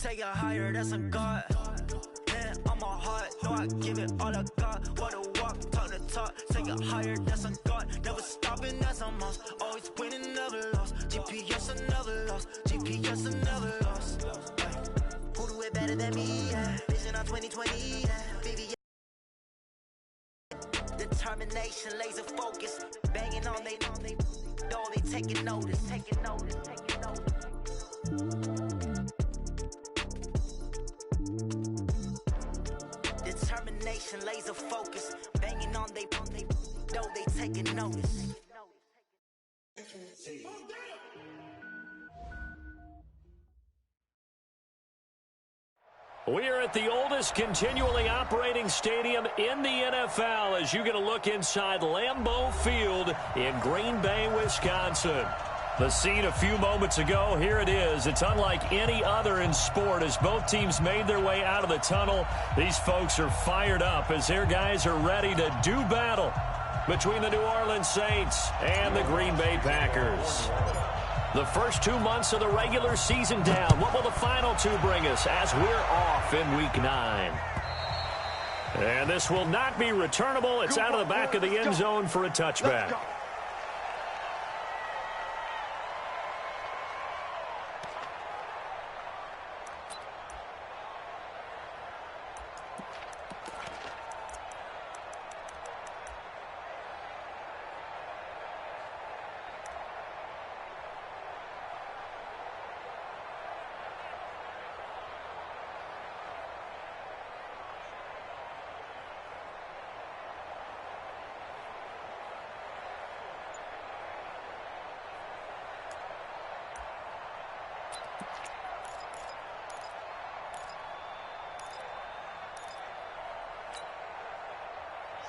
take it higher, that's a God. Man, I'm a heart, no, I give it all I got. Wanna walk, talk the talk, take it higher, that's a God. Never stopping, that's a must. Always winning, never lost. GPS, I never lost. GPS, I never lost. Who do it better than me? Yeah. Vision on 2020, yeah. Baby, yeah. Determination, laser focus, banging on they, though they taking notice, taking notice, taking notice. Determination, laser focus, banging on they, though they taking notice. We are at the oldest continually operating stadium in the NFL as you get a look inside Lambeau Field in Green Bay, Wisconsin. The scene a few moments ago, here it is. It's unlike any other in sport as both teams made their way out of the tunnel. These folks are fired up as their guys are ready to do battle between the New Orleans Saints and the Green Bay Packers. The first 2 months of the regular season down. What will the final two bring us as we're off in Week 9? And this will not be returnable. It's out of the back of the end zone for a touchback.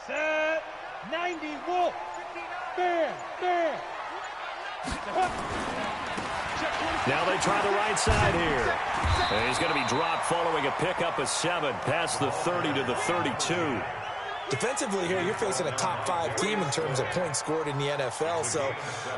Set 90 Wolf. Bam, bam. Now they try the right side here. And he's going to be dropped following a pickup of 7 past the 30 to the 32. Defensively here, you're facing a top 5 team in terms of points scored in the NFL. So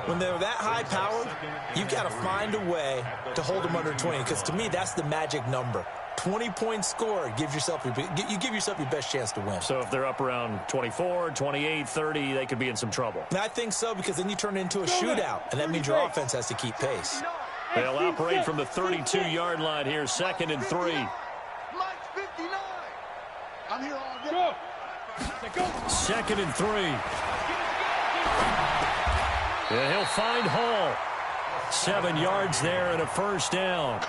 when they're that high-powered, you've got to find a way to hold them under 20. Because to me, that's the magic number. 20 points scored, you give yourself your best chance to win. So if they're up around 24, 28, 30, they could be in some trouble. And I think so, because then you turn it into a shootout, and that means your offense has to keep pace. They'll operate from the 32-yard line here, 2nd and 3. Mike's 59. I'm here all day. Go. 2nd and 3. Yeah, he'll find Hall. 7 yards there and a first down.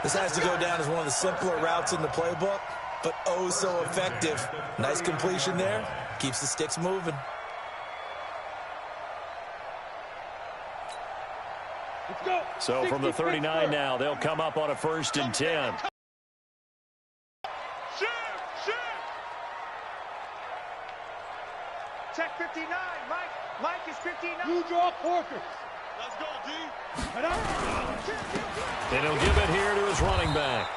This has to go down as one of the simpler routes in the playbook, but oh so effective. Nice completion there. Keeps the sticks moving. Let's go. So from the 39 now, they'll come up on a 1st and 10. Check 59. Mike is 59. You draw Porter. Let's go, D. And he'll give it here to his running back.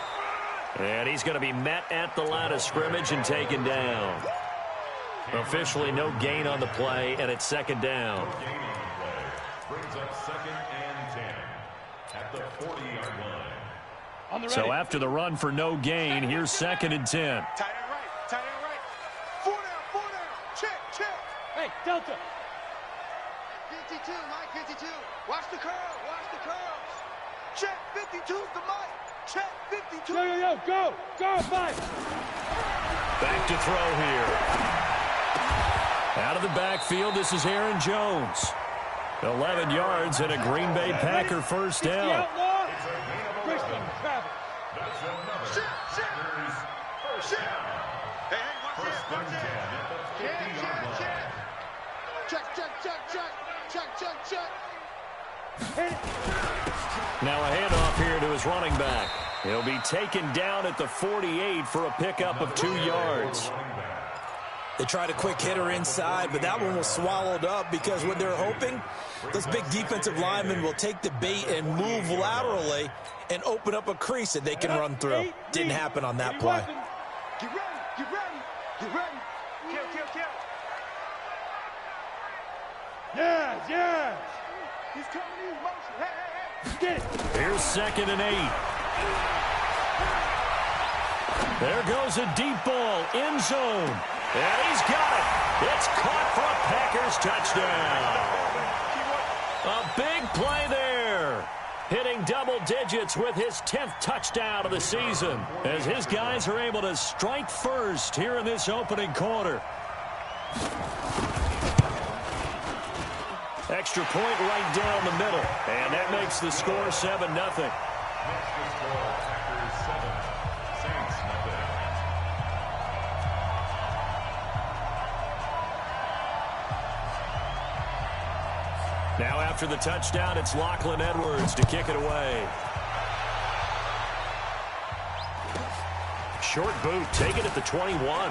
And he's going to be met at the line of scrimmage and taken down. Officially no gain on the play, and it's 2nd down. Brings up 2nd and 10 at the 40-yard line. So after the run for no gain, here's 2nd and 10. Tight end right. 4 down. Check. Hey, Delta. 52, Mike 52. Watch the curls. Check 52's the Mike. Check 52. Yo, go, Mike. Back to throw here. Out of the backfield, this is Aaron Jones. 11 yards and a Green Bay Packer first down. Check. Now a handoff here to his running back. He'll be taken down at the 48 for a pickup of 2 yards. They tried a quick hitter inside, but that one was swallowed up because what they're hoping, those big defensive linemen will take the bait and move laterally and open up a crease that they can run through. Didn't happen on that play. Get ready. Kill. Yeah. He's coming in motion. Hey. Get it. Here's 2nd and 8. There goes a deep ball, end zone. And he's got it. It's caught for a Packers touchdown. A big play there. Hitting double digits with his 10th touchdown of the season, as his guys are able to strike first here in this opening quarter. Extra point right down the middle, and that makes the score 7-0. Now after the touchdown, it's Lachlan Edwards to kick it away. Short boot, take it at the 21.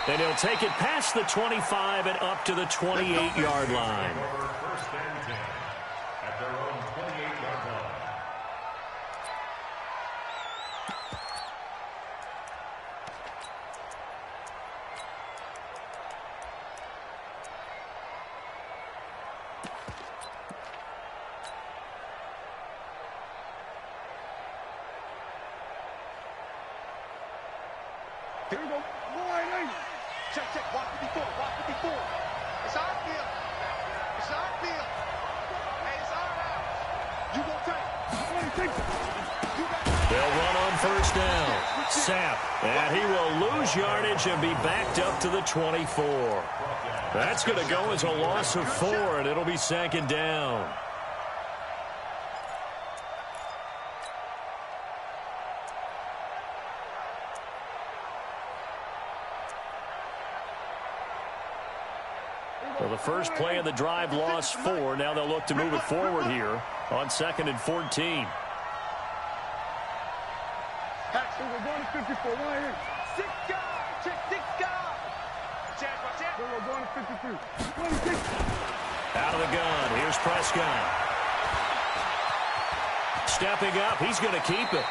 And he'll take it past the 25 and up to the 28-yard line. First and 10 at their own 28-yard line. Here we go. Check. Watch 54. It's our field. Hey, it's our house. You gonna take. They'll run on first down. Sapp, and he will lose yardage and be backed up to the 24. That's going to go as a loss of 4, and it'll be second down. Well, the first play of the drive lost 4. Now they'll look to move it forward here on 2nd and 14. We're going to 54. Right here. 6 guys. Check 6 guys. Watch out. We're going to 52. Out of the gun. Here's Prescott. Stepping up. He's going to keep it.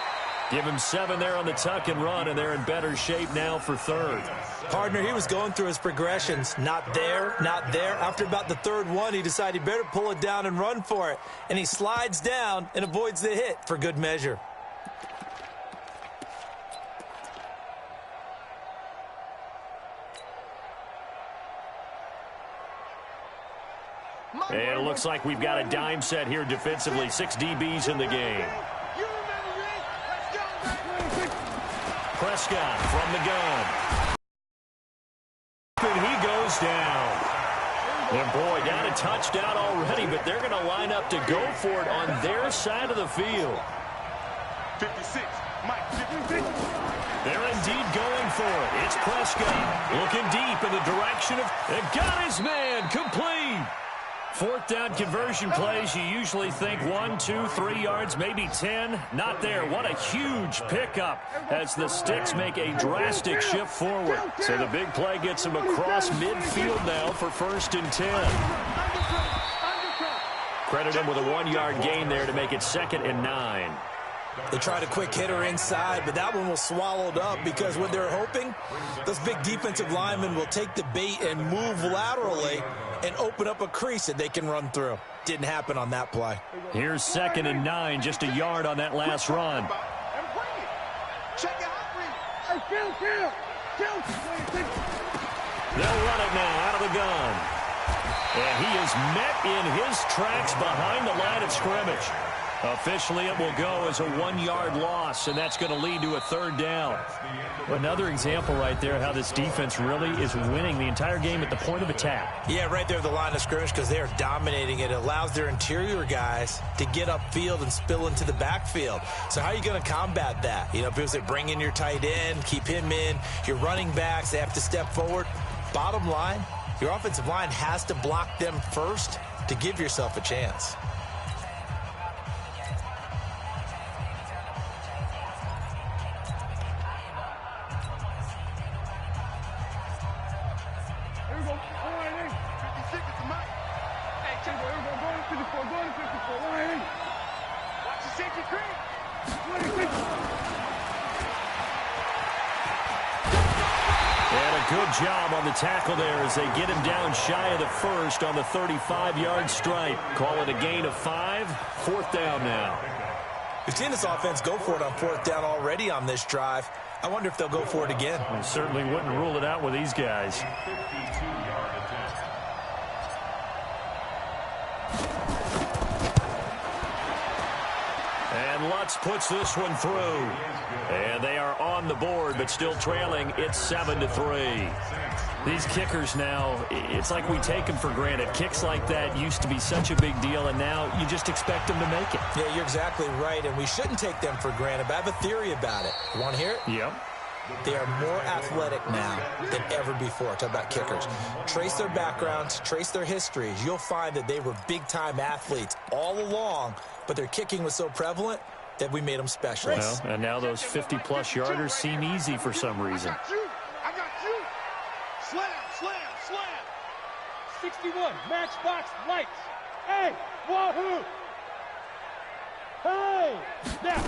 Give him 7 there on the tuck and run, and they're in better shape now for third. Partner, he was going through his progressions. Not there, not there. After about the third one, he decided he better pull it down and run for it. And he slides down and avoids the hit for good measure. And it looks like we've got a dime set here defensively. 6 DBs in the game. Prescott from the gun. And he goes down. And boy, down a touchdown already, but they're going to line up to go for it on their side of the field. 56. Mike, 56. They're indeed going for it. It's Prescott looking deep in the direction of, and got his man complete. 4th down conversion plays, you usually think 1, 2, 3 yards, maybe 10. Not there. What a huge pickup as the Sticks make a drastic shift forward. So the big play gets them across midfield now for 1st and 10. Credit him with a 1-yard gain there to make it 2nd and 9. They tried a quick hitter inside, but that one was swallowed up because what they're hoping, those big defensive linemen will take the bait and move laterally and open up a crease that they can run through. Didn't happen on that play. Here's 2nd and 9, just a yard on that last run. They'll run it now out of the gun. And he is met in his tracks behind the line of scrimmage. Officially, it will go as a 1-yard loss, and that's going to lead to a 3rd down. Another example right there how this defense really is winning the entire game at the point of attack. Yeah, right there at the line of scrimmage because they are dominating it. It allows their interior guys to get upfield and spill into the backfield. So how are you going to combat that? You know, people say bring in your tight end, keep him in. Your running backs, they have to step forward. Bottom line, your offensive line has to block them first to give yourself a chance. Good job on the tackle there as they get him down shy of the first on the 35-yard stripe. Call it a gain of 5. 4th down now. We've seen this offense go for it on 4th down already on this drive. I wonder if they'll go for it again. I certainly wouldn't rule it out with these guys. And Lutz puts this one through. And they are on the board, but still trailing. It's 7-3. These kickers now, it's like we take them for granted. Kicks like that used to be such a big deal, and now you just expect them to make it. Yeah, you're exactly right, and we shouldn't take them for granted, but I have a theory about it. You want to hear it? Yep. They are more athletic now than ever before. Talk about kickers. Trace their backgrounds, trace their histories. You'll find that they were big-time athletes all along, but their kicking was so prevalent that we made them specialists. Well, and now those 50-plus yarders seem easy for some reason. I got you. Slam, slam, slam. 61, matchbox lights. Hey, wahoo. Hey, now.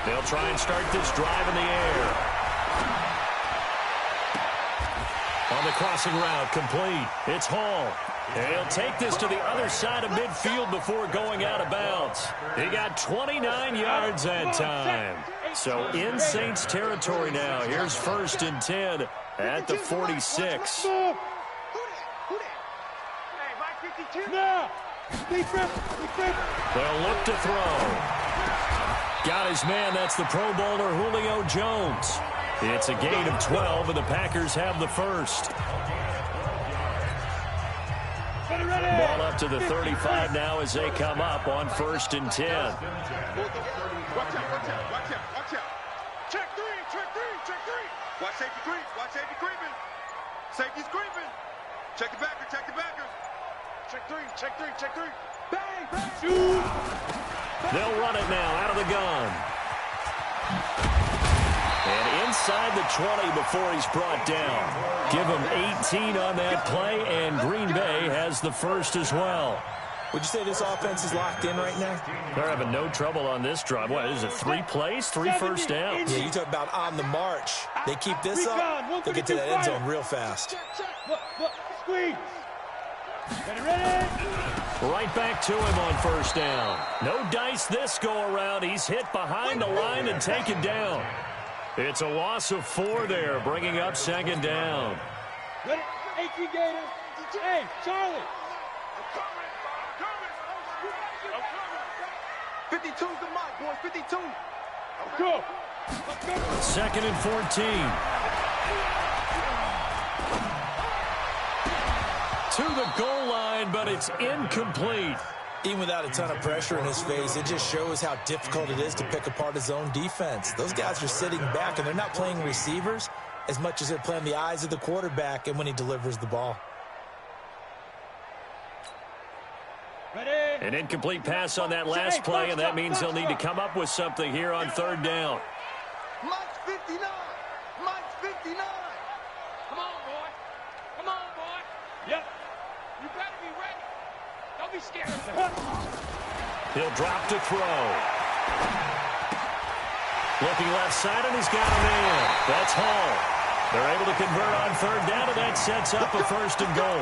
They'll try and start this drive in the air. On the crossing route, complete. It's Hall. And he'll take this to the other side of midfield before going out of bounds. He got 29 yards that time. So in Saints territory now. Here's 1st and 10 at the 46. Hey, Mike 52. Now. They'll look to throw. Got his man. That's the Pro Bowler Julio Jones. It's a gain of 12, and the Packers have the first. Ball up to the 35 now as they come up on 1st and 10. Watch out, watch out, watch out, watch out. Check three, check three, check three. Watch safety creep, watch safety creeping. Safety's creeping. Check the backer, check the backer. Check three, check three, check three. Bang, bang. Shoot. They'll run it now out of the gun. And inside the 20 before he's brought down. Give him 18 on that play, and Green Bay has the first as well. Would you say this offense is locked in right now? They're having no trouble on this drive. What is it, 3 plays, 3 first downs? Yeah, you talk about on the march. They keep this up, they'll get to that end zone real fast. Look, squeeze. Ready? Right back to him on 1st down. No dice this go-around. He's hit behind the line and taken down. It's a loss of 4 there, bringing up 2nd down. Ready? 18 Gator. Hey, Charlie. 52's the mic, boys. 52. Let's go. 2nd and 14. To the goal line, but it's incomplete. Even without a ton of pressure in his face, it just shows how difficult it is to pick apart his own defense. Those guys are sitting back, and they're not playing receivers as much as they're playing the eyes of the quarterback and when he delivers the ball. Ready? An incomplete pass on that last play, and that means they'll need to come up with something here on 3rd down. Mike's 59. Mike's 59. Come on, boy. Come on, boy. Yep. You better be ready. Don't be scared. He'll drop to throw. Looking left side, and he's got a man. That's Hall. They're able to convert on 3rd down, and that sets up a 1st and goal.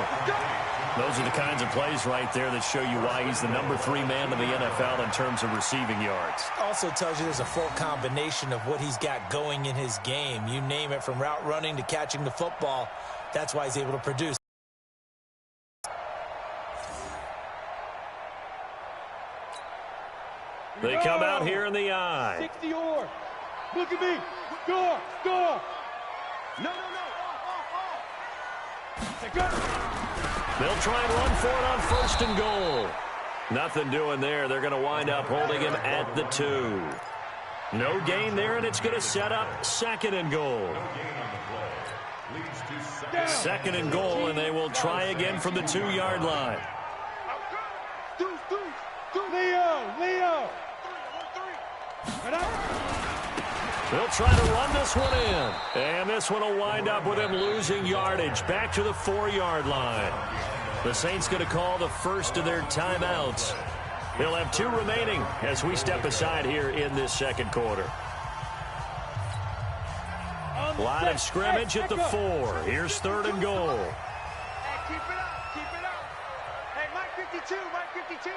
Those are the kinds of plays right there that show you why he's the number 3 man in the NFL in terms of receiving yards. Also tells you there's a full combination of what he's got going in his game. You name it, from route running to catching the football. That's why he's able to produce. They come out here in the eye. 60 or. Look at me. Score. Score. No. They'll try and run for it on 1st and goal. Nothing doing there. They're going to wind up holding him at the 2. No gain there, and it's going to set up 2nd and goal. 2nd and goal, and they will try again from the 2-yard line. Leo. They'll try to run this one in. And this one will wind up with him losing yardage back to the 4-yard line. The Saints going to call the first of their timeouts. They'll have 2 remaining as we step aside here in this 2nd quarter. Line of scrimmage at the 4. Here's 3rd and goal. Hey, keep it up. Hey, Mike 52, Mike 52.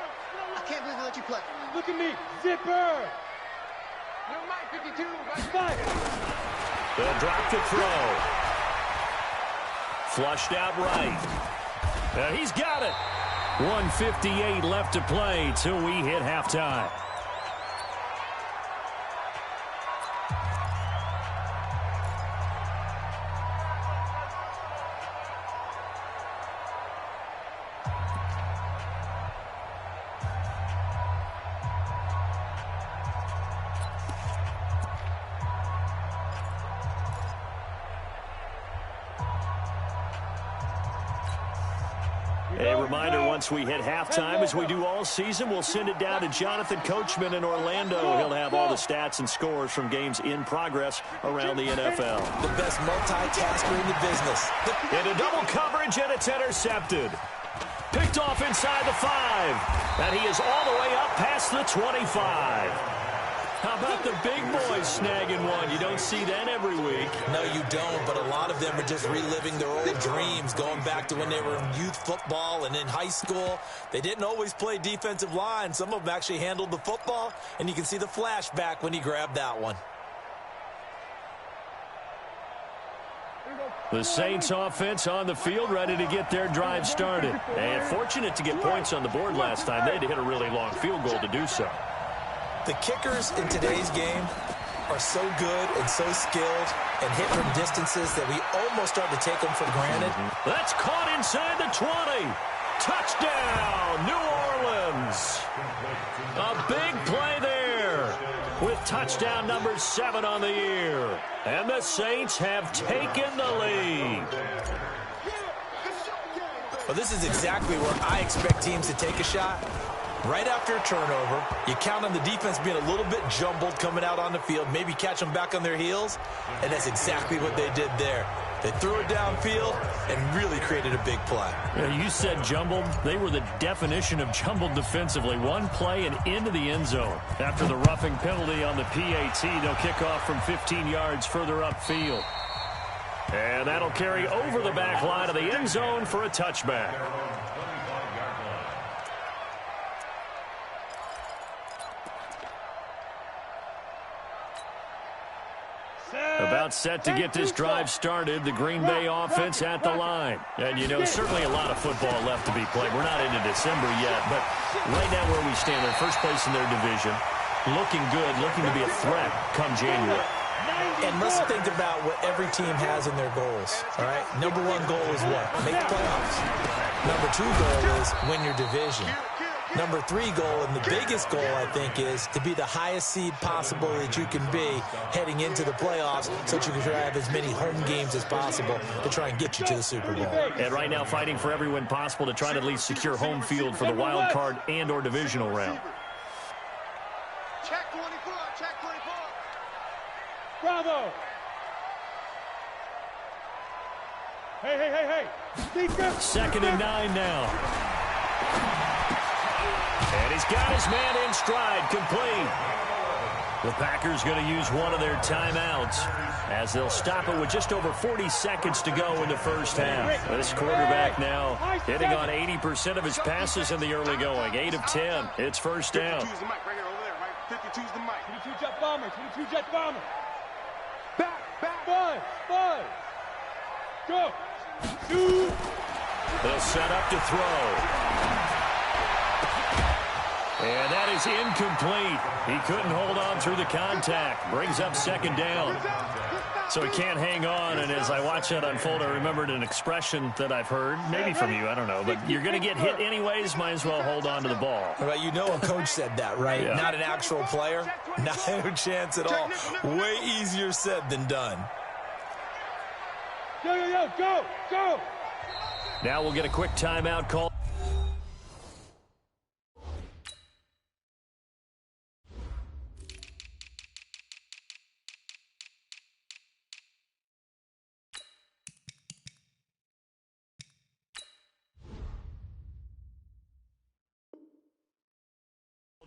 I can't believe they let you play. Look at me, zipper. No, Mike 52, Mike. Fire. They'll drop the throw. Flushed out right. He's got it. 1:58 left to play till we hit halftime. A reminder, once we hit halftime, as we do all season, we'll send it down to Jonathan Coachman in Orlando. He'll have all the stats and scores from games in progress around the NFL. The best multitasker in the business. Into double coverage, and it's intercepted. Picked off inside the 5. And he is all the way up past the 25. How about the big boys snagging one? You don't see that every week. No, you don't, but a lot of them are just reliving their old dreams, going back to when they were in youth football and in high school. They didn't always play defensive line. Some of them actually handled the football, and you can see the flashback when he grabbed that one. The Saints offense on the field, ready to get their drive started. And fortunate to get points on the board last time. They had to hit a really long field goal to do so. The kickers in today's game are so good and so skilled and hit from distances that we almost start to take them for granted. That's caught inside the 20. Touchdown, New Orleans. A big play there with touchdown number 7 on the year. And the Saints have taken the lead. Well, this is exactly where I expect teams to take a shot. Right after a turnover, you count on the defense being a little bit jumbled coming out on the field, maybe catch them back on their heels, and that's exactly what they did there. They threw it downfield and really created a big play. Yeah, you said jumbled. They were the definition of jumbled defensively. One play and into the end zone. After the roughing penalty on the PAT, they'll kick off from 15 yards further upfield. And that'll carry over the back line of the end zone for a touchback. About set to get this drive started, the Green Bay offense at the line. And, you know, certainly a lot of football left to be played. We're not into December yet, but right now where we stand, they're first place in their division. Looking good, looking to be a threat come January. And let's think about what every team has in their goals, all right? Number 1 goal is what? Make the playoffs. Number 2 goal is win your division. Number 3 goal, and the biggest goal, I think, is to be the highest seed possible that you can be heading into the playoffs so that you can have as many home games as possible to try and get you to the Super Bowl. And right now fighting for every win possible to try to at least secure home field for the wild card and or divisional round. Check 24, check 24. Bravo. Hey. Defense. 2nd and 9 now. And he's got his man in stride, complete. The Packers going to use one of their timeouts as they'll stop it with just over 40 seconds to go in the first half. This quarterback now hitting on 80% of his passes in the early going. 8 of 10. It's first down. 52's the mic right here over there, right? 52's the mic. 22 jet bomber, 22 jet bomber. Back. Five. Go. 2. They'll set up to throw. And that is incomplete. He couldn't hold on through the contact. Brings up 2nd down. So he can't hang on, and as I watch that unfold, I remembered an expression that I've heard, maybe from you, I don't know, but you're going to get hit anyways, might as well hold on to the ball. Well, you know a coach said that, right? Yeah. Not an actual player. Not a chance at all. Way easier said than done. Go. Now we'll get a quick timeout call.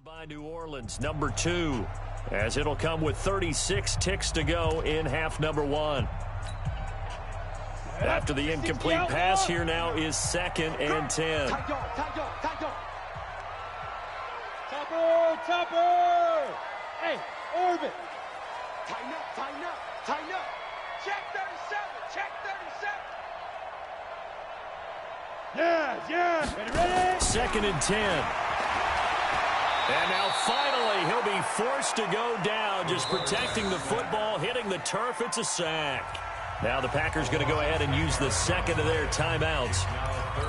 By New Orleans, number 2, as it'll come with 36 ticks to go in half number 1. After the incomplete pass, here now is 2nd and 10. Topper! Hey, orbit! Tighten up, tighten up, tighten up. Check 37, check 37. Yeah. Ready? 2nd and 10. And now finally he'll be forced to go down, just protecting the football, hitting the turf. It's a sack. Now the Packers going to go ahead and use the second of their timeouts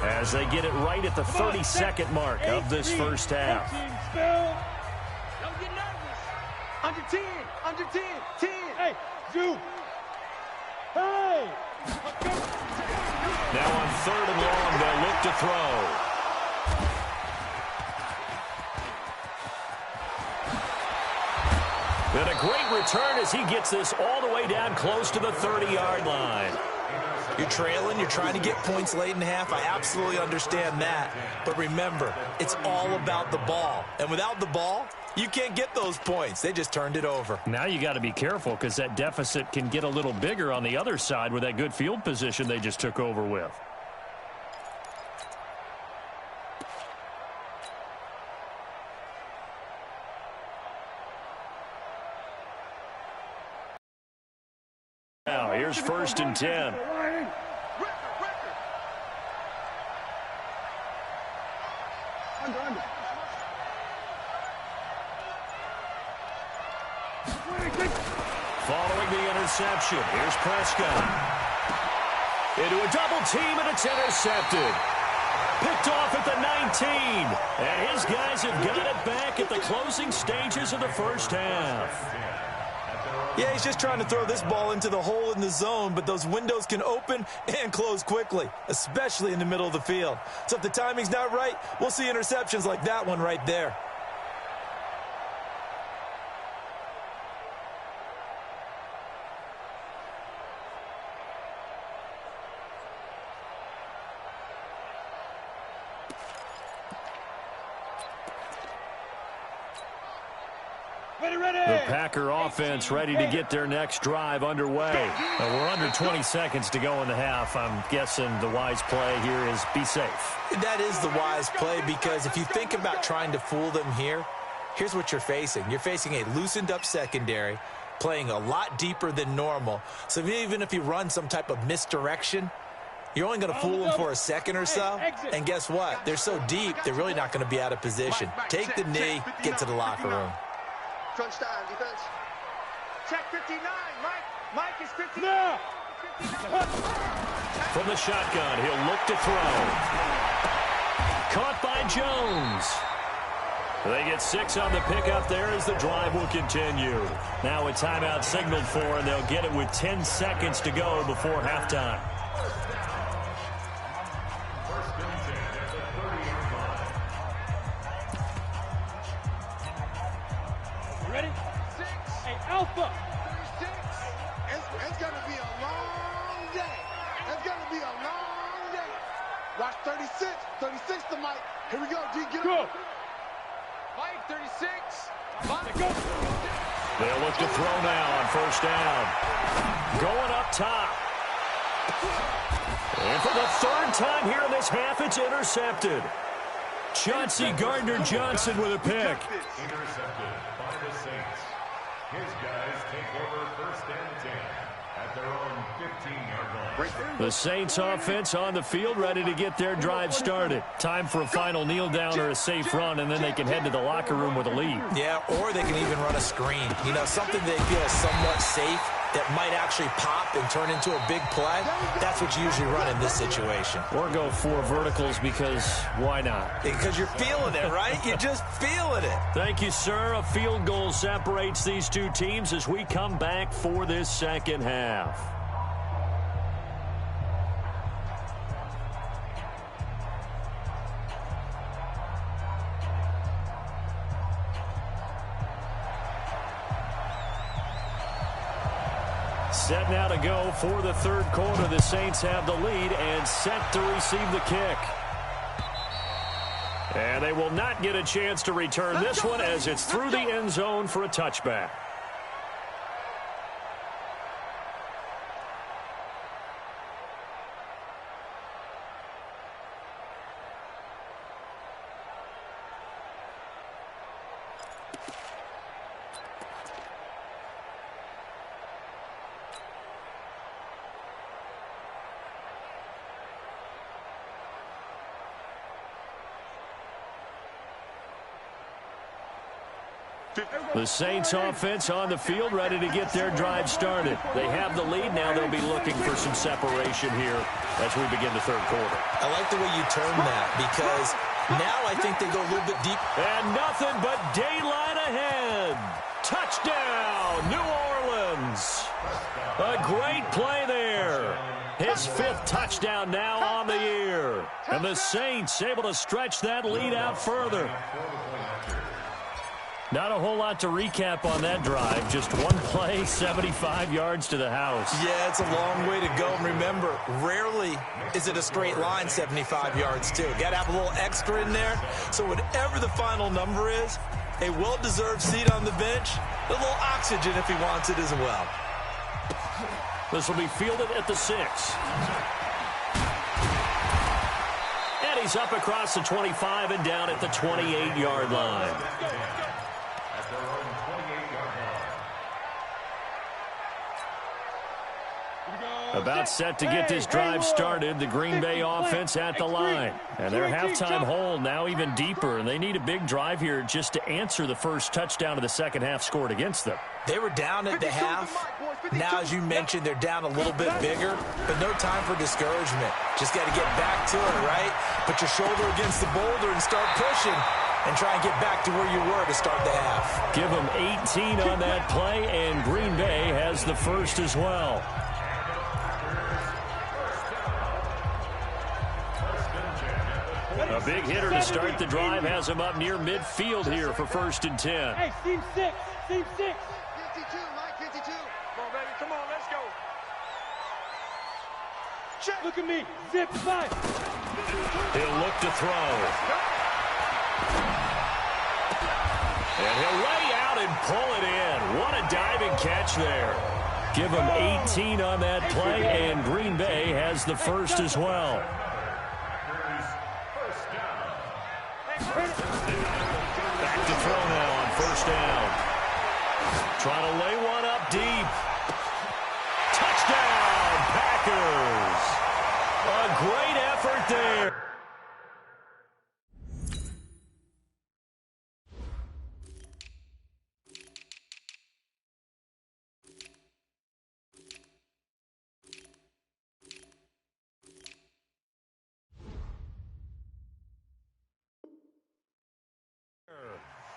as they get it right at the 32nd mark of this first half. Don't get nervous. Under 10, under 10, 10. Hey, Zoo. Hey. Now on 3rd and long, they'll look to throw. And a great return as he gets this all the way down close to the 30-yard line. You're trailing, you're trying to get points late in half. I absolutely understand that. But remember, it's all about the ball. And without the ball, you can't get those points. They just turned it over. Now you got to be careful because that deficit can get a little bigger on the other side with that good field position they just took over with. Now here's 1st and 10. Under. Following the interception, here's Prescott. Into a double team, and it's intercepted. Picked off at the 19. And his guys have got it back at the closing stages of the first half. Yeah, he's just trying to throw this ball into the hole in the zone, but those windows can open and close quickly, especially in the middle of the field. So if the timing's not right, we'll see interceptions like that one right there. The Packer offense ready to get their next drive underway. We're under 20 seconds to go in the half. I'm guessing the wise play here is be safe. That is the wise play because if you think about trying to fool them here, here's what you're facing. You're facing a loosened up secondary, playing a lot deeper than normal. So even if you run some type of misdirection, you're only going to fool them for a second or so. And guess what? They're so deep, they're really not going to be out of position. Take the knee, get to the locker room. Crunch time, defense. Check 59, Mike. Mike is 59. No. From the shotgun, he'll look to throw. Caught by Jones. They get 6 on the pickup there as the drive will continue. Now a timeout signaled for, and they'll get it with 10 seconds to go before halftime. Ready? 6. Hey, Alpha. 36. It's going to be a long day. It's going to be a long day. Watch 36. 36 to Mike. Here we go, G. Get Go. up. Mike, 36. Mike. Go. They'll look to throw now on first down. Going up top. And for the 3rd time here in this half, it's intercepted. Chauncey Gardner-Johnson with a pick. Intercepted by the Saints. His guys take over 1st and 10 at their own 15-yard line. The Saints offense on the field ready to get their drive started. Time for a final kneel down or a safe run, and then they can head to the locker room with a lead. Yeah, or they can even run a screen. You know, something they feel somewhat safe that might actually pop and turn into a big play. That's what you usually run in this situation. Or go 4 verticals because why not? Because you're feeling it, right? You're just feeling it. Thank you, sir. A field goal separates these two teams as we come back for this second half. Set now to go for the 3rd quarter. The Saints have the lead and set to receive the kick. And they will not get a chance to return this one as it's through the end zone for a touchback. The Saints offense on the field, ready to get their drive started. They have the lead. Now they'll be looking for some separation here as we begin the third quarter. I like the way you term that, because now I think they go a little bit deep. And nothing but daylight ahead. Touchdown, New Orleans. A great play there. His 5th touchdown now on the year. And the Saints able to stretch that lead out further. Not a whole lot to recap on that drive. Just one play, 75 yards to the house. Yeah, it's a long way to go. And remember, rarely is it a straight line 75 yards, too. Got to have a little extra in there. So whatever the final number is, a well-deserved seat on the bench, a little oxygen if he wants it as well. This will be fielded at the 6. And he's up across the 25 and down at the 28-yard line. About set to get this drive started, the Green Bay offense at the line. And their halftime hole now even deeper, and they need a big drive here just to answer the first touchdown of the second half scored against them. They were down at the half. Now, as you mentioned, they're down a little bit bigger, but no time for discouragement. Just got to get back to it, right? Put your shoulder against the boulder and start pushing and try and get back to where you were to start the half. Give them 18 on that play, and Green Bay has the first as well. A big hitter to start the drive has him up near midfield here for 1st and 10. Hey, team 6, team 6. 52, Mike, 52. Come on, baby, come on, let's go. Check. Look at me, zip 5. He'll look to throw. And he'll lay out and pull it in. What a diving catch there. Give him 18 on that play, and Green Bay has the first as well. Back to throw now on 1st down. Trying to lay one up deep. Touchdown, Packers. A great effort there.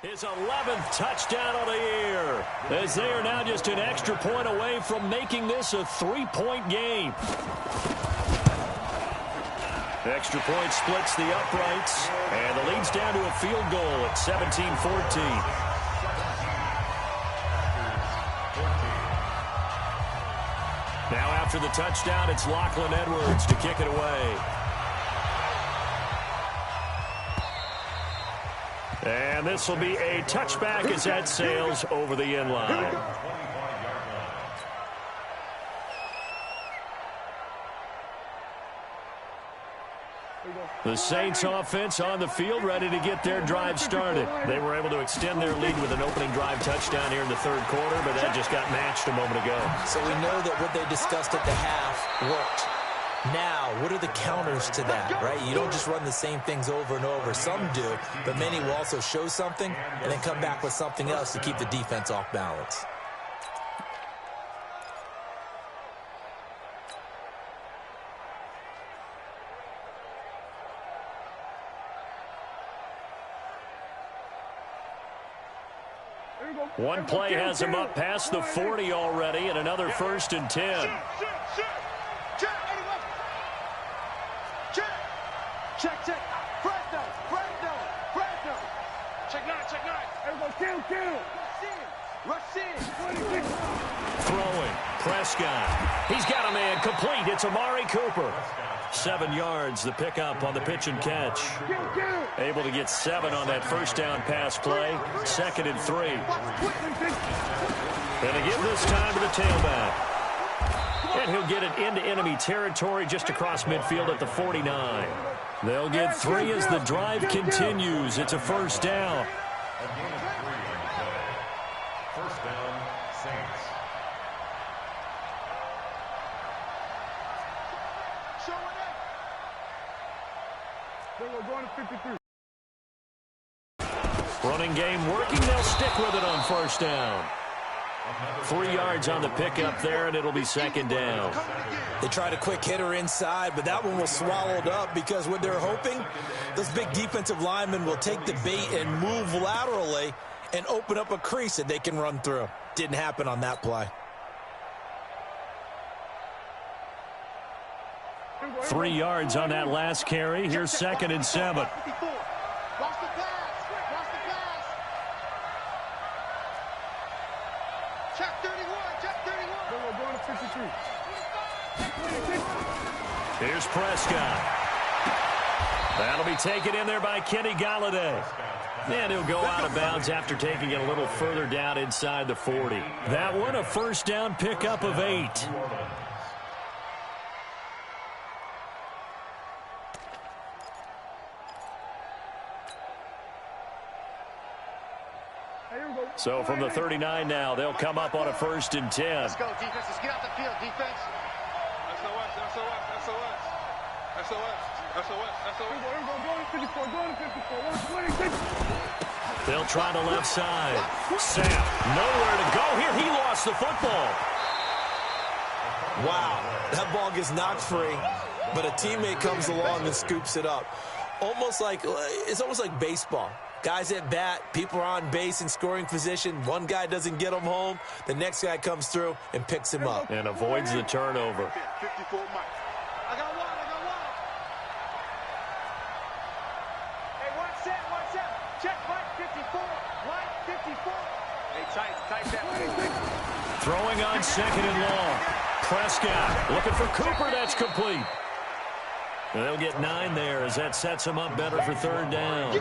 His 11th touchdown of the year, as they are now just an extra point away from making this a 3-point game. The extra point splits the uprights, and the lead's down to a field goal at 17-14. Now after the touchdown, it's Lachlan Edwards to kick it away. And this will be a touchback as that sails over the end line. The Saints offense on the field, ready to get their drive started. They were able to extend their lead with an opening drive touchdown here in the third quarter, but that just got matched a moment ago. So we know that what they discussed at the half worked. Now, what are the counters to that, right? You don't just run the same things over and over. Some do, but many will also show something and then come back with something else to keep the defense off balance. One play has him up past the 40 already, and another 1st and 10. Check. Fresno. Check 9. Everybody, kill. Rush in. Throwing. Prescott. He's got a man complete. It's Amari Cooper. 7 yards, the pickup on the pitch and catch. Able to get 7 on that first down pass play. 2nd and 3. And to give this time to the tailback. And he'll get it into enemy territory just across midfield at the 49. They'll get 3 as the drive continues. It's a 1st down. First down, Saints. Then we're going to 53. Running game working. They'll stick with it on first down. 3 yards on the pickup there, and it'll be second down. They tried a quick hitter inside, but that one was swallowed up because what they're hoping, those big defensive linemen will take the bait and move laterally and open up a crease that they can run through. Didn't happen on that play. 3 yards on that last carry. Here's 2nd and 7. Watch the pass. Watch the pass. Check 31. Check 31. We're going to 53. Here's Prescott. That'll be taken in there by Kenny Golladay. And he'll go out of bounds after taking it a little further down inside the 40. That one a first down pickup of 8. So from the 39 now, they'll come up on a 1st and 10. Let's go, defense. Let's get out the field, defense. They'll try the left side. Sam, nowhere to go here. He lost the football. Wow, that ball gets knocked free, but a teammate comes along and scoops it up. It's almost like baseball. Guys at bat, people are on base in scoring position. One guy doesn't get him home. The next guy comes through and picks him up. And avoids the turnover. 54 Mike. I got one. Hey, one set. Check Mike 54. Mike 54. Hey, tight that. Throwing on 2nd and long. Prescott looking for Cooper. That's complete. And they'll get 9 there as that sets them up better for 3rd down.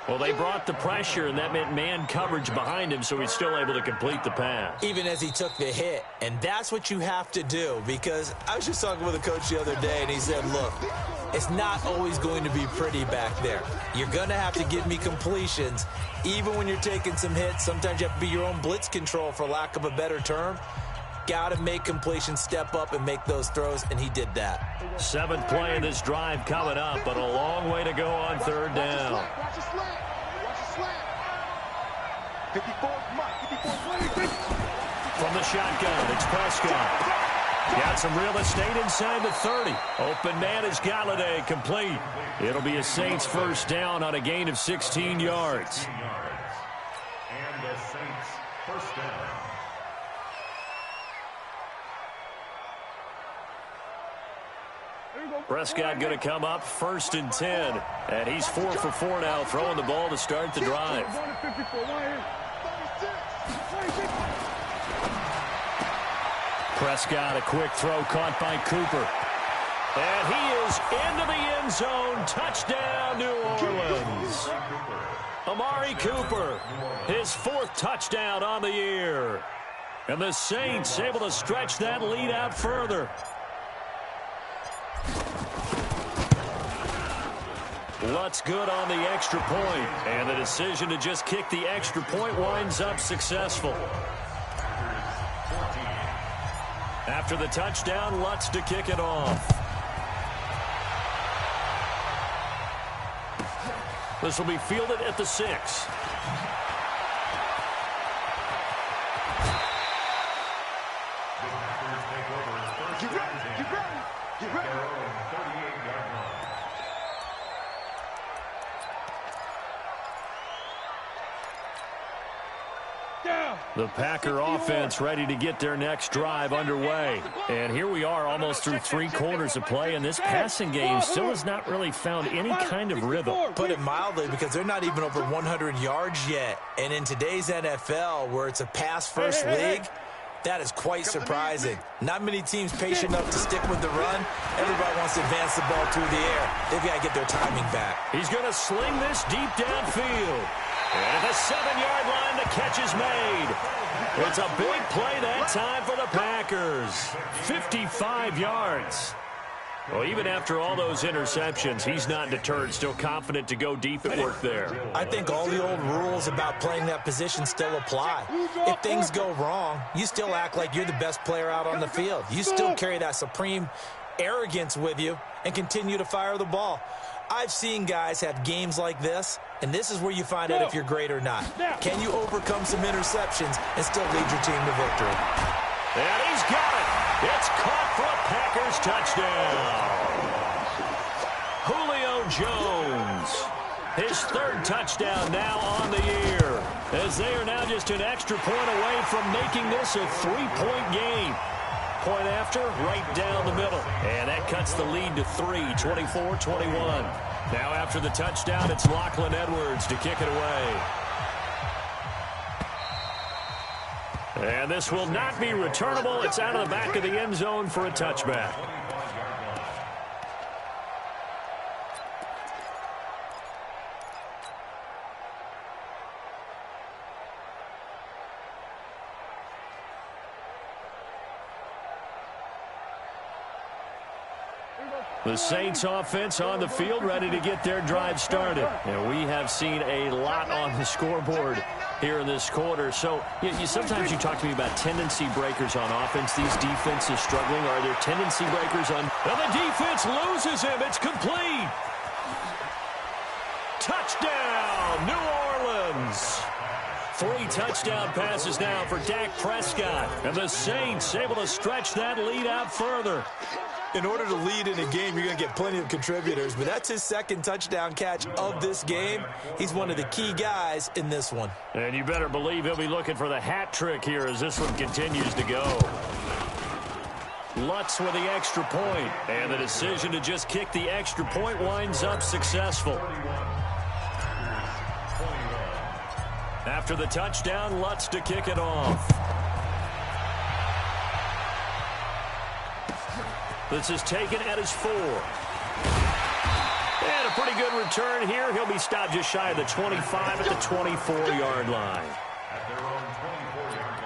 Well, they brought the pressure, and that meant man coverage behind him, so he's still able to complete the pass. Even as he took the hit, and that's what you have to do, because I was just talking with a coach the other day, and he said, look, it's not always going to be pretty back there. You're going to have to give me completions, even when you're taking some hits. Sometimes you have to be your own blitz control, for lack of a better term. Got to make completions, step up, and make those throws, and he did that. 7th play of this drive coming up, but a long way to go on 3rd down. Watch the slant. 54 Mike. From the shotgun, it's Prescott. Got some real estate inside the 30. Open man is Golladay, complete. It'll be a Saints 1st down on a gain of 16 yards. And the Saints 1st down. Prescott going to come up 1st and 10. And he's 4 for 4 now, throwing the ball to start the drive. Prescott, a quick throw caught by Cooper. And he is into the end zone. Touchdown, New Orleans. Amari Cooper, his 4th touchdown on the year. And the Saints able to stretch that lead out further. Lutz good on the extra point, and the decision to just kick the extra point winds up successful. After the touchdown, Lutz to kick it off. This will be fielded at the 6. The Packer offense ready to get their next drive underway. And here we are almost through 3 quarters of play, and this passing game still has not really found any kind of rhythm. Put it mildly, because they're not even over 100 yards yet. And in today's NFL, where it's a pass-first league, that is quite surprising. Not many teams patient enough to stick with the run. Everybody wants to advance the ball through the air. They've got to get their timing back. He's going to sling this deep downfield. And at the 7-yard line, the catch is made. It's a big play that time for the Packers. 55 yards. Well, even after all those interceptions, he's not deterred, still confident to go deep at work there. I think all the old rules about playing that position still apply. If things go wrong, you still act like you're the best player out on the field. You still carry that supreme arrogance with you and continue to fire the ball. I've seen guys have games like this, and this is where you find out if you're great or not. Can you overcome some interceptions and still lead your team to victory? And he's got it. It's caught for a Packers touchdown. Julio Jones, his third touchdown now on the year, as they are now just an extra point away from making this a three-point game. Point after, right down the middle. And that cuts the lead to 3, 24-21. Now after the touchdown, it's Lachlan Edwards to kick it away. And this will not be returnable. It's out of the back of the end zone for a touchback. The Saints offense on the field, ready to get their drive started. And we have seen a lot on the scoreboard here in this quarter. So sometimes you talk to me about tendency breakers on offense. These defenses struggling. Are there tendency breakers on? Well, the defense loses him. It's complete. Touchdown, New Orleans. 3 touchdown passes now for Dak Prescott. And the Saints able to stretch that lead out further. In order to lead in a game, you're going to get plenty of contributors, but that's his second touchdown catch of this game. He's one of the key guys in this one. And you better believe he'll be looking for the hat trick here as this one continues to go. Lutz with the extra point, and the decision to just kick the extra point winds up successful. After the touchdown, Lutz to kick it off. This is taken at his 4. And a pretty good return here. He'll be stopped just shy of the 25 at the 24-yard line. At their own 24-yard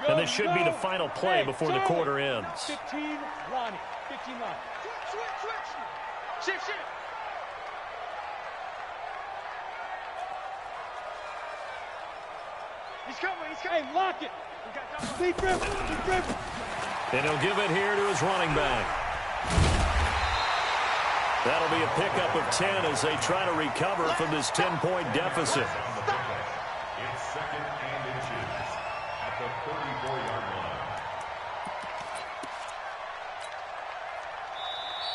line. And this should be the final play before the quarter ends. 15 Lonnie. 15 Lonnie. Shift. He's coming. Hey, lock it. Deep rip. And he'll give it here to his running back. That'll be a pickup of 10 as they try to recover from this 10-point deficit. It's second and inches at the 34-yard line.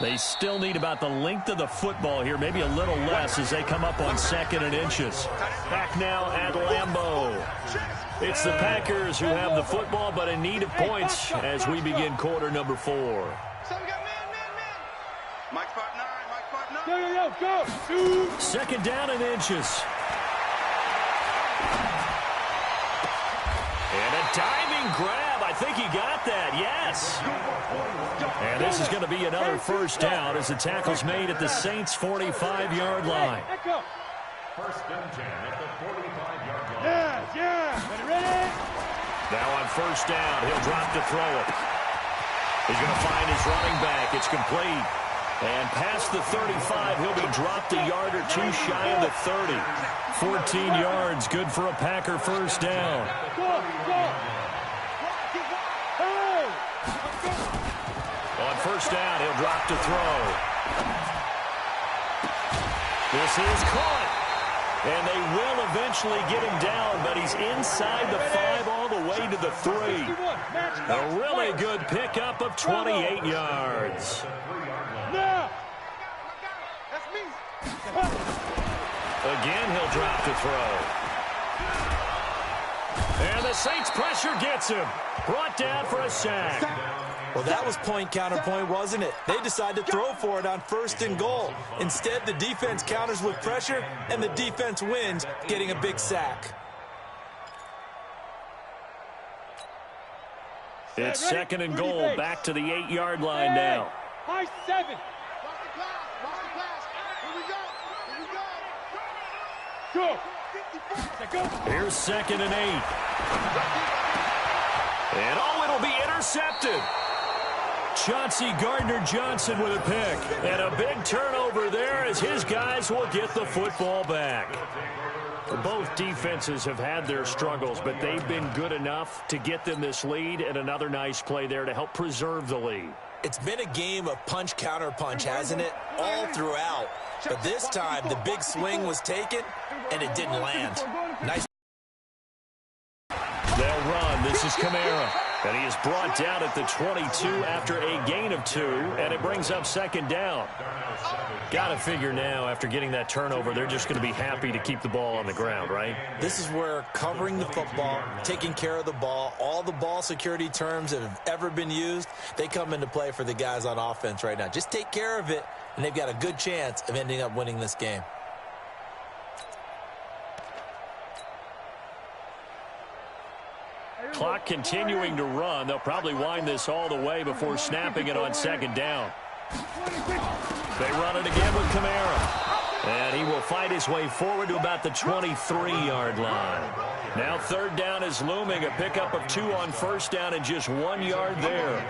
They still need about the length of the football here, maybe a little less as they come up on second and inches. Back now at Lambeau. It's the Packers who have the football, but in need of points as we begin quarter number 4. So we got man. Mike 5'9", Go. 2. Second down and inches. And a diving grab. I think he got that, yes. And this is going to be another first down as the tackle's made at the Saints' 45-yard line. First and 10 at the 45-yard line. Yeah. Ready? Now on first down, he'll drop to throw it. He's going to find his running back. It's complete. And past the 35, he'll be dropped a yard or 2 shy of the 30. 14 yards, good for a Packer first down. Go. Hey. On first down, he'll drop to throw. This is caught. And they will eventually get him down, but he's inside the 5 all the way to the 3. A really good pickup of 28 yards. Now. That's me. Again, he'll drop to throw. And the Saints pressure gets him. Brought down for a sack. Well, that was point counterpoint, wasn't it? They decided to throw for it on first and goal. Instead, the defense counters with pressure, and the defense wins, getting a big sack. It's second and goal, back to the 8-yard line now. High 7. Watch the pass. Here we go. Go. Here's second and 8. And it'll be intercepted. Chauncey Gardner-Johnson with a pick. And a big turnover there as his guys will get the football back. Both defenses have had their struggles, but they've been good enough to get them this lead, and another nice play there to help preserve the lead. It's been a game of punch, counter punch, hasn't it? All throughout. But this time, the big swing was taken, and it didn't land. Nice. They'll run. This is Kamara. And he is brought down at the 22 after a gain of 2, and it brings up second down. Got to figure now, after getting that turnover, they're just going to be happy to keep the ball on the ground, right? This is where covering the football, taking care of the ball, all the ball security terms that have ever been used, they come into play for the guys on offense right now. Just take care of it, and they've got a good chance of ending up winning this game. Clock continuing to run. They'll probably wind this all the way before snapping it on second down. They run it again with Kamara. And he will fight his way forward to about the 23-yard line. Now third down is looming. A pickup of 2 on first down and just 1 yard there.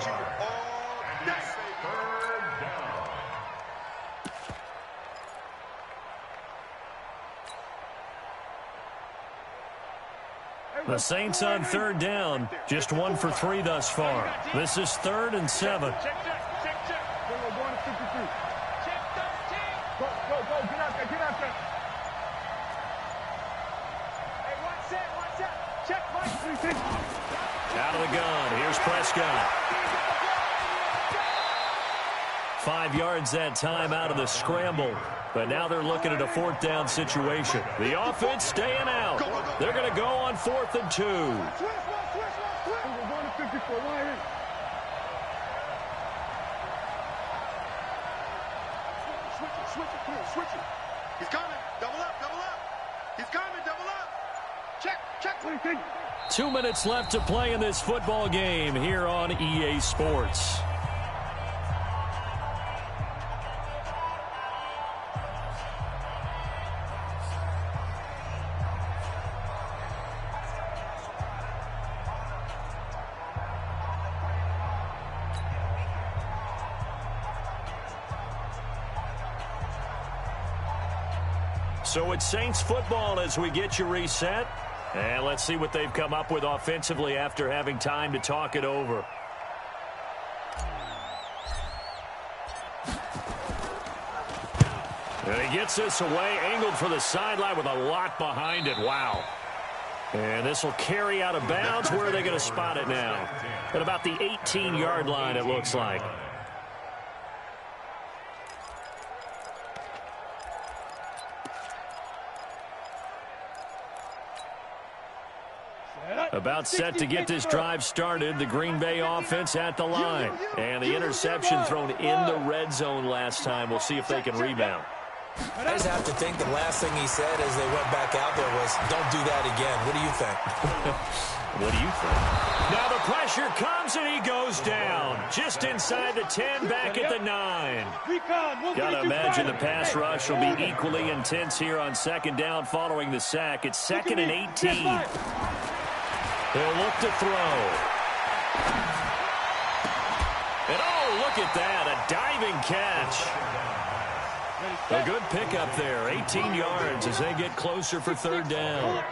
The Saints on third down, just 1 for 3 thus far. This is 3rd and 7. Out of the gun, here's Prescott. 5 yards that time out of the scramble. But now they're looking at a 4th down situation. The offense staying out. They're going to go on 4th and 2. Switch it. He's coming. Double up. He's coming. Double up. Check. 2 minutes left to play in this football game here on EA Sports. So it's Saints football as we get you reset. And let's see what they've come up with offensively after having time to talk it over. And he gets this away, angled for the sideline with a lot behind it. Wow. And this will carry out of bounds. Where are they going to spot it now? At about the 18-yard line, it looks like. About set to get this drive started. The Green Bay offense at the line. And the interception thrown in the red zone last time. We'll see if they can rebound. I just have to think the last thing he said as they went back out there was, don't do that again. What do you think? What do you think? Now the pressure comes and he goes down. Just inside the 10, back at the 9. Got to imagine the pass rush will be equally intense here on second down following the sack. It's 2nd and 18. They'll look to throw. And oh, look at that, a diving catch. A good pickup there, 18 yards as they get closer for third down.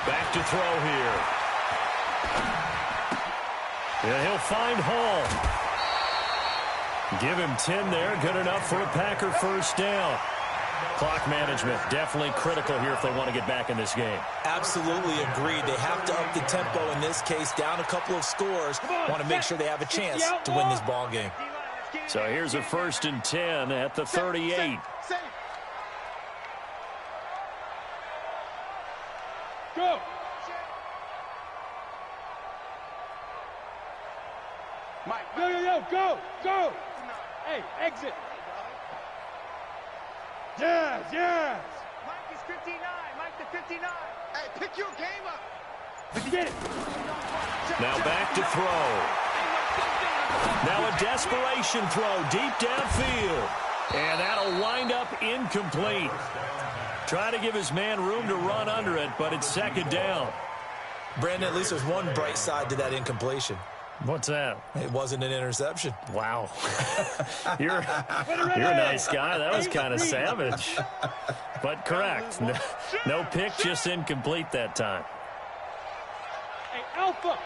Back to throw here. Yeah, he'll find Hall. Give him 10 there, good enough for a Packer first down. Clock management definitely critical here if they want to get back in this game. Absolutely agreed. They have to up the tempo in this case, down a couple of scores. Want to make sure they have a chance to win this ball game. So here's a 1st and 10 at the 38. Go. Mike, go. Hey, exit. Yes. Mike is 59. Mike to 59. Hey, pick your game up. Get it. Now back to throw. Now a desperation throw deep downfield. And that'll wind up incomplete. Trying to give his man room to run under it, but it's second down. Brandon, at least there's one bright side to that incompletion. What's that? It wasn't an interception. Wow. You're a nice guy. That was kind of savage. But correct. No pick, just incomplete that time. Alpha.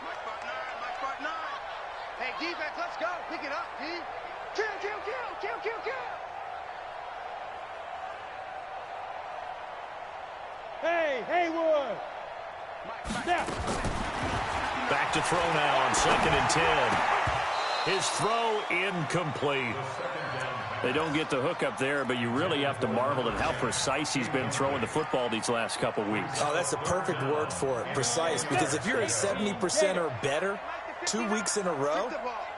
Mike spot 9, Mike spot 9. Hey, defense, let's go. Pick it up, D. Kill, kill, kill, kill, kill, kill. Hey, Haywood. Snap. Back to throw now on 2nd and 10. His throw incomplete. They don't get the hook up there, but you really have to marvel at how precise he's been throwing the football these last couple weeks. Oh, that's the perfect word for it, precise, because if you're at 70% or better 2 weeks in a row,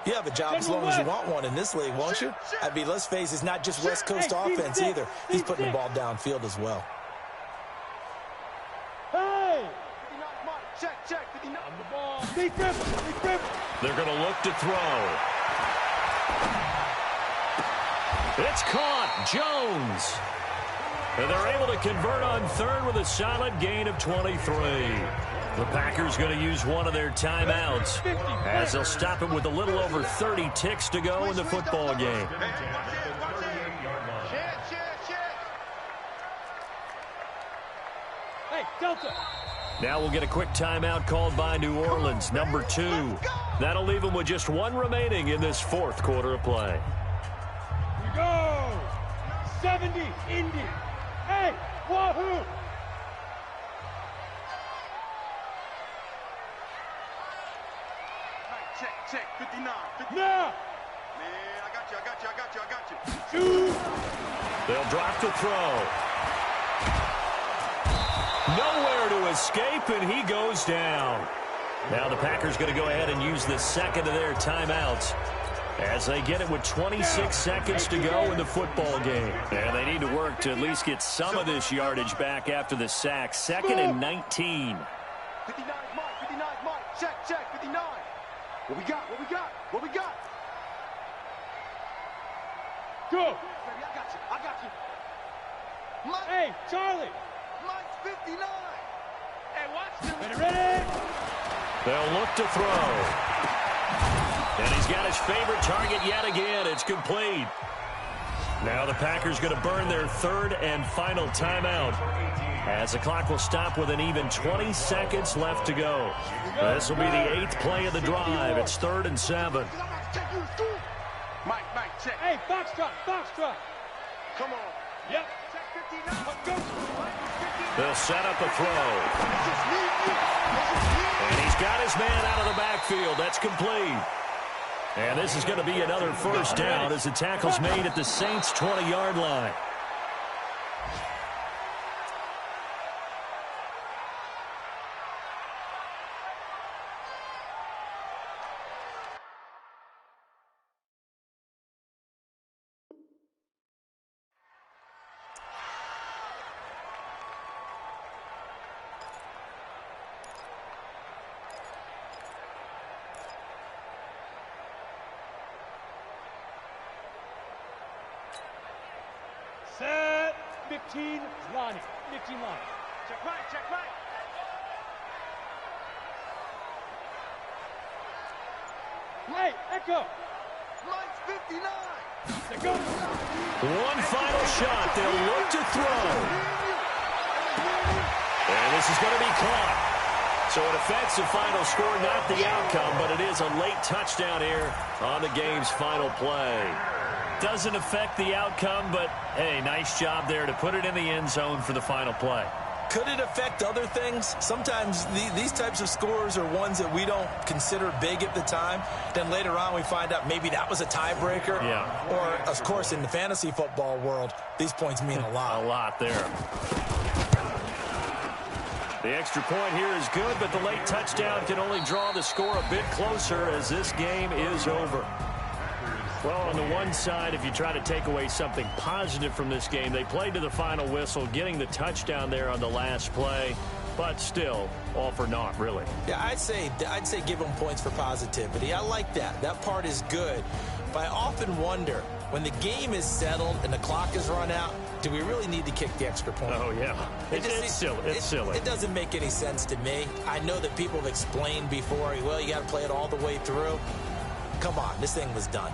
you have a job as long as you want one in this league, won't you? I mean, let's face it, it's not just West Coast offense either. He's putting the ball downfield as well. Hey. Check, check. On the ball. Big grip. They're going to look to throw. It's caught. Jones. And they're able to convert on 3rd with a solid gain of 23. The Packers going to use one of their timeouts as they'll stop it with a little over 30 ticks to go in the football game. Hey, Delta. Now we'll get a quick timeout called by New Orleans, number 2. That'll leave them with just 1 remaining in this 4th quarter of play. We go. 70, Indy. Hey, wahoo. Check, 59. Now. Man, I got you. Shoot. They'll drop the throw. Nowhere to escape, and he goes down. Now the Packers going to go ahead and use the 2nd of their timeouts as they get it with 26 seconds to go in the football game. And they need to work to at least get some of this yardage back after the sack. 2nd and 19. 59 Mike. Check, 59. What we got? Go. Baby, I got you. Mike. Hey, Charlie. Mike's 59. Hey, watch this. Ready? They'll look to throw. And he's got his favorite target yet again. It's complete. Now the Packers going to burn their 3rd and final timeout as the clock will stop with an even 20 seconds left to go. This will be the 8th play of the drive. It's 3rd and 7. Mike, check. Hey, Foxtrot. Come on. Yep. Check 59. Let's go. They'll set up a throw. And he's got his man out of the backfield. That's complete. And this is going to be another 1st down as the tackle's made at the Saints' 20-yard line. Set. 15, Lonnie. Check right. Hey, Echo. Mike's 59. Let's go. One final shot. They'll look to throw. And this is going to be caught. So it affects the final score, not the outcome, but it is a late touchdown here on the game's final play. Doesn't affect the outcome, but, hey, nice job there to put it in the end zone for the final play. Could it affect other things? Sometimes these types of scores are ones that we don't consider big at the time. Then later on we find out maybe that was a tiebreaker. Yeah. Or, of course, in the fantasy football world, these points mean a lot. A lot there. The extra point here is good, but the late touchdown can only draw the score a bit closer as this game is over. Well, on the one side, if you try to take away something positive from this game, they played to the final whistle, getting the touchdown there on the last play, but still, all for naught, really. Yeah, I'd say give them points for positivity. I like that. That part is good. But I often wonder, when the game is settled and the clock is run out, do we really need to kick the extra point? Oh, yeah. It's silly. It's silly. It doesn't make any sense to me. I know that people have explained before, well, you got to play it all the way through. Come on, this thing was done.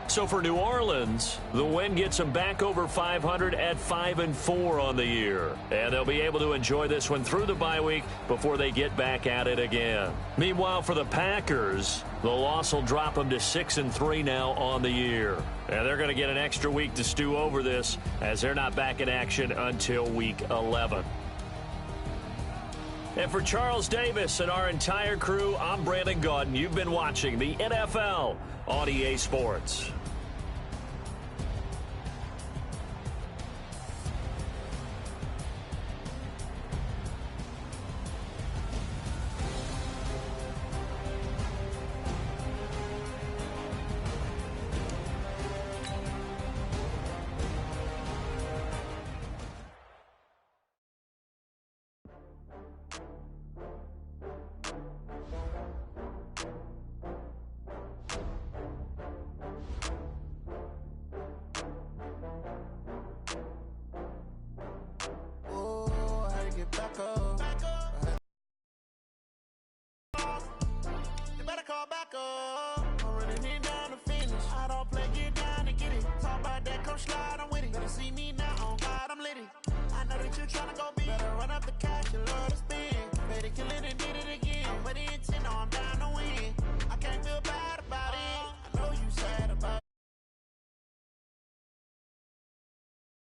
So for New Orleans, the win gets them back over 500 at 5-4 on the year. And they'll be able to enjoy this one through the bye week before they get back at it again. Meanwhile, for the Packers, the loss will drop them to 6-3 now on the year. And they're going to get an extra week to stew over this as they're not back in action until week 11. And for Charles Davis and our entire crew, I'm Brandon Gaudin. You've been watching the NFL on EA Sports. Tryna go be better, run up the cash, you love to spin. Pay the killing and did it again.